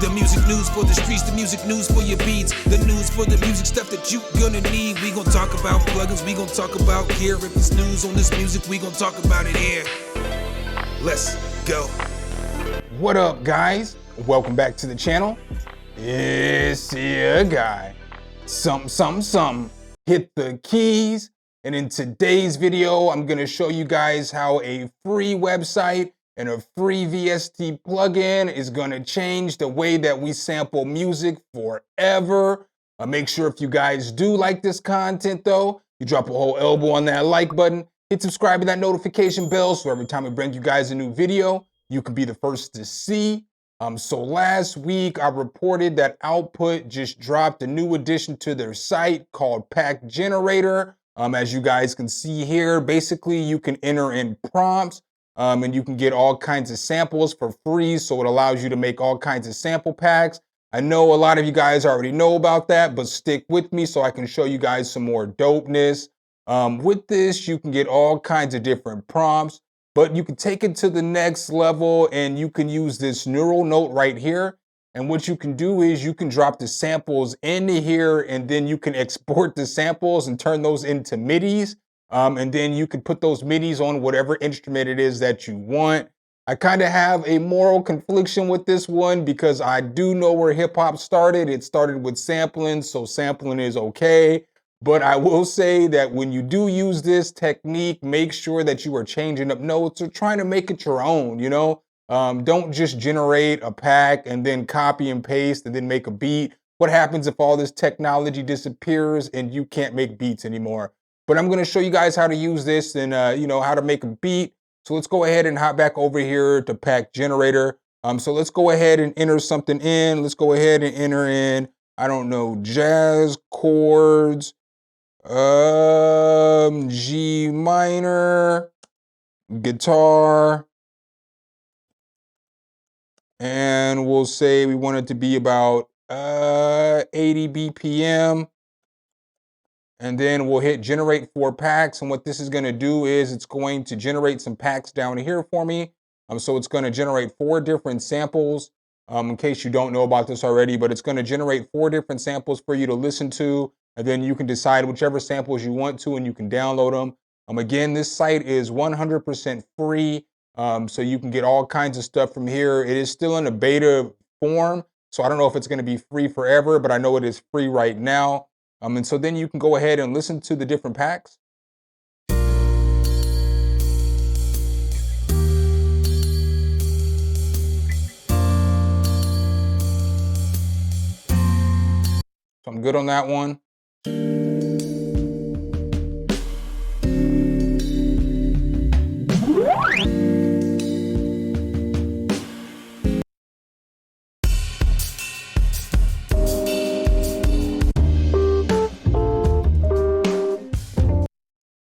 The music news for the streets, the music news for your beats, the news for the music stuff that you gonna need. We gon' talk about plugins, we gon' talk about gear. If it's news on this music, we gon' talk about it here. Let's go. What up, guys? Welcome back to the channel. It's your guy, Some. Hit the keys. And in today's video, I'm gonna show you guys how a free website and a free VST plugin is gonna change the way that we sample music forever. Make sure if you guys do like this content though, you drop a whole elbow on that like button, hit subscribe and that notification bell so every time we bring you guys a new video, you can be the first to see. So last week I reported that Output just dropped a new addition to their site called Pack Generator. As you guys can see here, basically you can enter in prompts and you can get all kinds of samples for free. So it allows you to make all kinds of sample packs. I know a lot of you guys already know about that, but stick with me so I can show you guys some more dopeness. With this, you can get all kinds of different prompts, but you can take it to the next level and you can use this neural note right here. And what you can do is you can drop the samples into here and then you can export the samples and turn those into MIDIs. And then you can put those MIDIs on whatever instrument it is that you want. I kind of have a moral confliction with this one because I do know where hip hop started. It started with sampling, so sampling is okay. But I will say that when you do use this technique, make sure that you are changing up notes or trying to make it your own, you know? Don't just generate a pack and then copy and paste and then make a beat. What happens if all this technology disappears and you can't make beats anymore? But I'm gonna show you guys how to use this and how to make a beat. So let's go ahead and hop back over here to Pack Generator. So let's go ahead and enter something in. Let's go ahead and enter in, I don't know, jazz chords. G minor, guitar, and we'll say we want it to be about 80 BPM, and then we'll hit generate 4 packs. And what this is going to do is it's going to generate some packs down here for me. So it's going to generate 4 different samples. In case you don't know about this already, but it's going to generate 4 different samples for you to listen to. And then you can decide whichever samples you want to, and you can download them. Again, this site is 100% free, so you can get all kinds of stuff from here. It is still in a beta form, so I don't know if it's going to be free forever, but I know it is free right now. And so then you can go ahead and listen to the different packs. So I'm good on that one.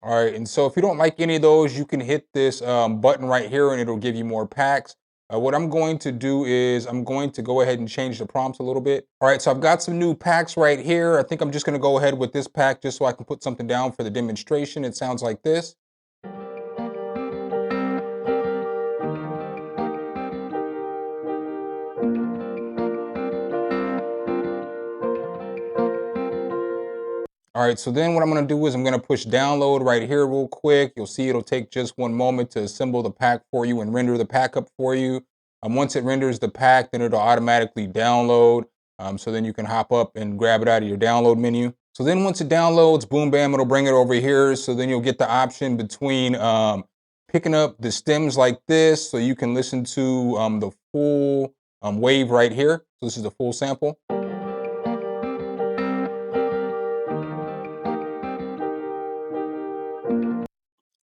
All right, and so if you don't like any of those, you can hit this button right here and it'll give you more packs. What I'm going to do is I'm going to go ahead and change the prompts a little bit. All right, so I've got some new packs right here. I think I'm just gonna go ahead with this pack just so I can put something down for the demonstration. It sounds like this. All right, so then what I'm gonna do is I'm gonna push download right here real quick. You'll see it'll take just 1 moment to assemble the pack for you and render the pack up for you. Once it renders the pack, then it'll automatically download. So then you can hop up and grab it out of your download menu. So then once it downloads, boom, bam, it'll bring it over here. So then you'll get the option between picking up the stems like this, so you can listen to the full wave right here. So this is the full sample.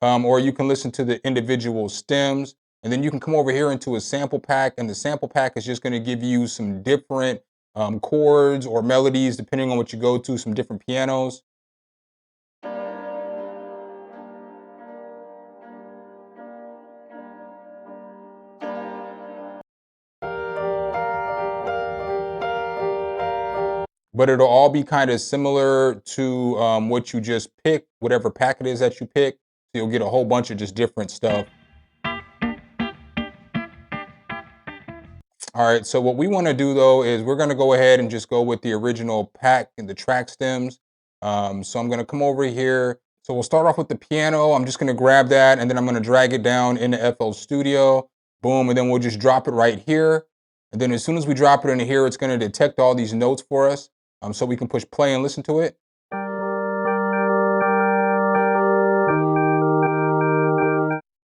Or you can listen to the individual stems, and then you can come over here into a sample pack, and the sample pack is just going to give you some different chords or melodies depending on what you go to, some different pianos. But it'll all be kind of similar to what you just picked, whatever pack it is that you pick. So you'll get a whole bunch of just different stuff. All right, so what we want to do though is we're going to go ahead and just go with the original pack and the track stems. So I'm going to come over here. So we'll start off with the piano. I'm just going to grab that and then I'm going to drag it down into FL Studio. Boom, and then we'll just drop it right here. And then as soon as we drop it into here, it's going to detect all these notes for us, so we can push play and listen to it.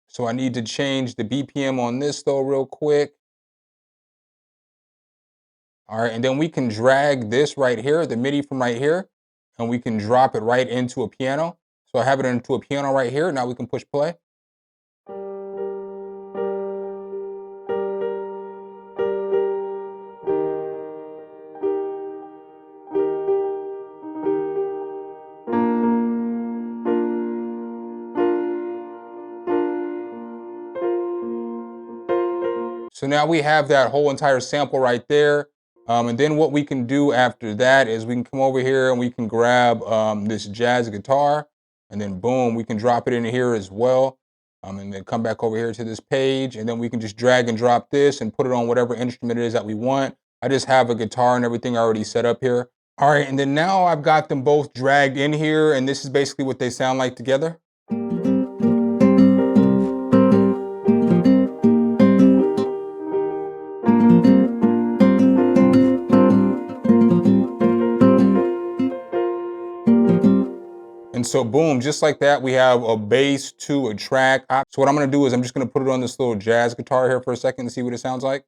So I need to change the BPM on this though real quick. All right, and then we can drag this right here, the MIDI from right here, and we can drop it right into a piano. So I have it into a piano right here. Now we can push play. So now we have that whole entire sample right there. And then what we can do after that is we can come over here and we can grab this jazz guitar, and then boom, we can drop it in here as well. And then come back over here to this page, and then we can just drag and drop this and put it on whatever instrument it is that we want. I just have a guitar and everything already set up here. All right, and then now I've got them both dragged in here, and this is basically what they sound like together. And so boom, just like that, we have a bass to a track. So what I'm gonna do is I'm just gonna put it on this little jazz guitar here for a second to see what it sounds like.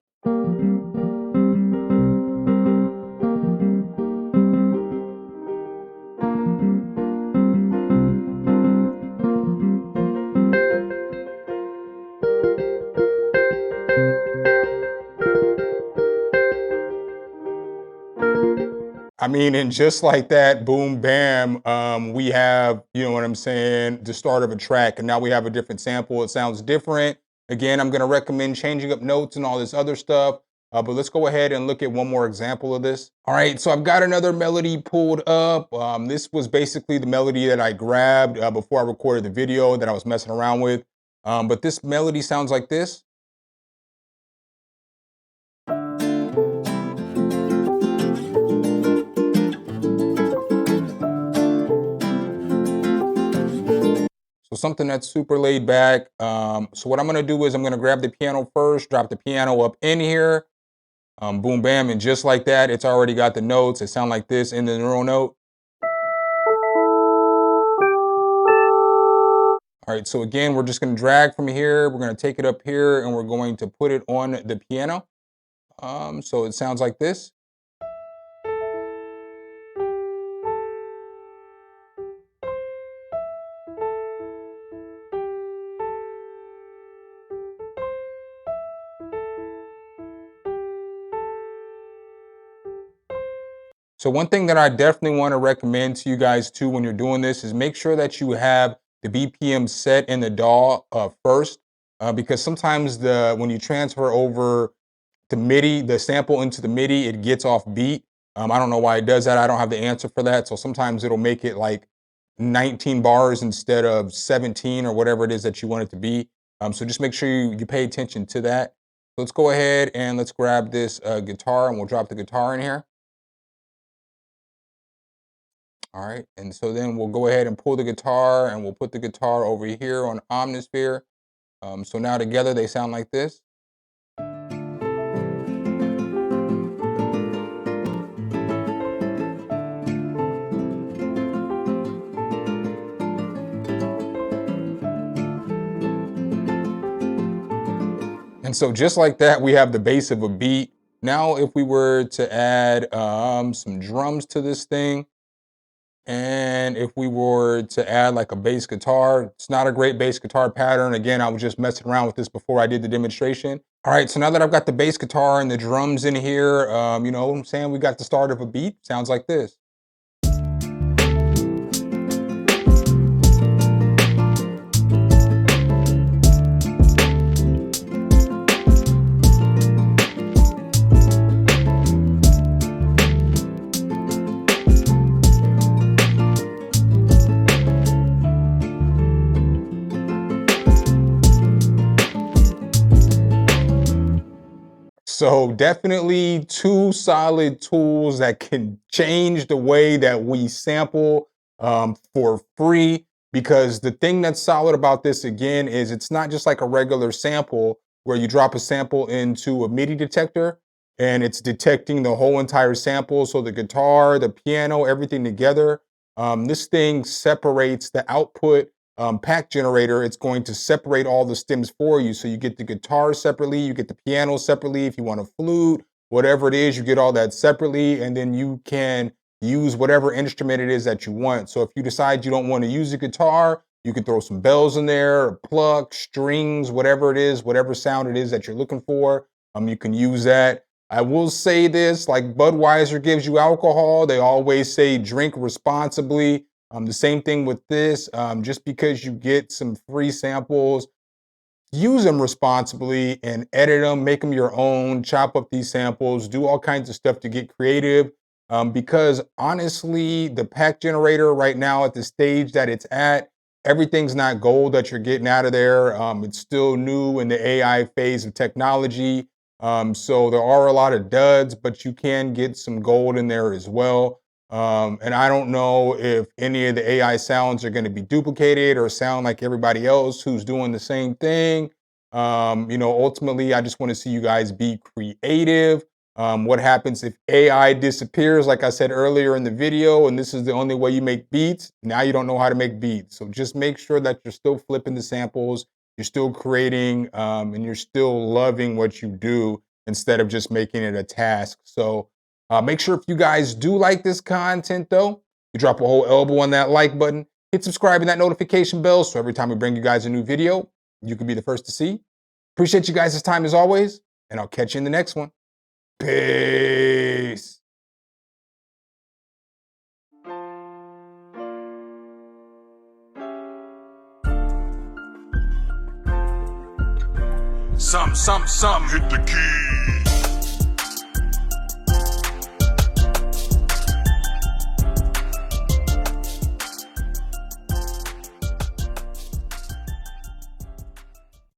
I mean, and just like that, boom, bam, we have, you know what I'm saying, the start of a track, and now we have a different sample. It sounds different. Again, I'm gonna recommend changing up notes and all this other stuff, but let's go ahead and look at one more example of this. All right, so I've got another melody pulled up. This was basically the melody that I grabbed before I recorded the video that I was messing around with. But this melody sounds like this. So something that's super laid back. So what I'm gonna do is I'm gonna grab the piano first, drop the piano up in here, boom, bam, and just like that, it's already got the notes. It sounds like this in the neural note. All right, so again, we're just gonna drag from here, we're gonna take it up here, and we're going to put it on the piano. So it sounds like this. So one thing that I definitely want to recommend to you guys too when you're doing this is make sure that you have the BPM set in the DAW first, because sometimes when you transfer over to MIDI, the sample into the MIDI, it gets off beat. I don't know why it does that. I don't have the answer for that. So sometimes it'll make it like 19 bars instead of 17 or whatever it is that you want it to be. So just make sure you pay attention to that. So let's go ahead and let's grab this guitar, and we'll drop the guitar in here. All right, and so then we'll go ahead and pull the guitar, and we'll put the guitar over here on Omnisphere. So now together they sound like this. And so just like that, we have the base of a beat. Now, if we were to add some drums to this thing, and if we were to add like a bass guitar, it's not a great bass guitar pattern. Again, I was just messing around with this before I did the demonstration. All right, so now that I've got the bass guitar and the drums in here, you know what I'm saying? We got the start of a beat. Sounds like this. So definitely two solid tools that can change the way that we sample for free. Because the thing that's solid about this again is it's not just like a regular sample where you drop a sample into a MIDI detector and it's detecting the whole entire sample. So the guitar, the piano, everything together. This thing separates the output pack generator. It's going to separate all the stems for you. So you get the guitar separately, you get the piano separately. If you want a flute, whatever it is, you get all that separately. And then you can use whatever instrument it is that you want. So if you decide you don't want to use a guitar, you can throw some bells in there, pluck, strings, whatever it is, whatever sound it is that you're looking for. You can use that. I will say this, like Budweiser gives you alcohol, they always say drink responsibly. The same thing with this, just because you get some free samples, use them responsibly and edit them, make them your own, chop up these samples, do all kinds of stuff to get creative. Because honestly, the pack generator right now at the stage that it's at, everything's not gold that you're getting out of there. It's still new in the AI phase of technology. So there are a lot of duds, but you can get some gold in there as well. And I don't know if any of the AI sounds are going to be duplicated or sound like everybody else who's doing the same thing. Ultimately, I just want to see you guys be creative. What happens if AI disappears, like I said earlier in the video, and this is the only way you make beats? Now you don't know how to make beats. So just make sure that you're still flipping the samples, you're still creating, and you're still loving what you do instead of just making it a task. So make sure if you guys do like this content though, you drop a whole elbow on that like button, hit subscribe and that notification bell so every time we bring you guys a new video, you can be the first to see. Appreciate you guys' time as always, and I'll catch you in the next one. Peace. Some, hit the key.